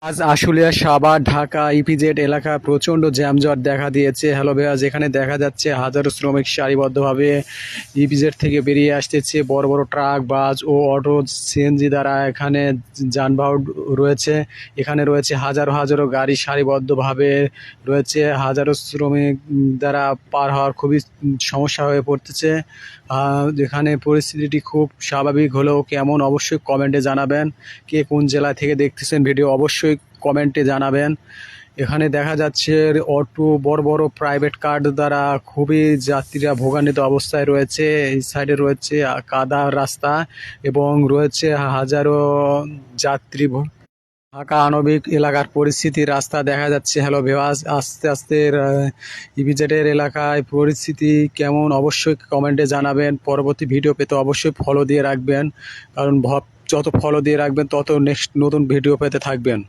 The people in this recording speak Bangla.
আজ আশুলিয়া সাভার ঢাকা ইপিজেড এলাকা প্রচণ্ড জ্যামজট দেখা দিয়েছে। হ্যালো ভাইয়া, যেখানে দেখা যাচ্ছে হাজারো শ্রমিক সারিবদ্ধভাবে ইপিজেড থেকে বেরিয়ে আসতেছে। বড় বড় ট্রাক, বাস ও অটো, সিএনজি দ্বারা এখানে যানবাহন রয়েছে। এখানে রয়েছে হাজারো হাজারো গাড়ি সারিবদ্ধভাবে রয়েছে। হাজারো শ্রমিক দ্বারা পার হওয়ার খুবই সমস্যা হয়ে পড়তেছে। যেখানে পরিস্থিতিটি খুব স্বাভাবিক হলেও কেমন অবশ্যই কমেন্টে জানাবেন। কে কোন জেলা থেকে দেখতেছেন ভিডিও অবশ্যই কমেন্টে জানাবেন। এখানে দেখা যাচ্ছে অটো, বড় বড় প্রাইভেট কার দ্বারা খুবই যাত্রীরা ভোগান্বিত অবস্থায় রয়েছে। এই সাইডে রয়েছে কাদা রাস্তা এবং রয়েছে হাজারো যাত্রী। ঢাকা আণবিক এলাকার পরিস্থিতি রাস্তা দেখা যাচ্ছে। হ্যালো ভিউয়ার্স, আস্তে আস্তে ইপিজেডের এলাকায় পরিস্থিতি কেমন অবশ্যই কমেন্টে জানাবেন। পরবর্তী ভিডিও পেতে অবশ্যই ফলো দিয়ে রাখবেন, কারণ যত ফলো দিয়ে রাখবেন তত নেক্সট নতুন ভিডিও পেতে থাকবেন।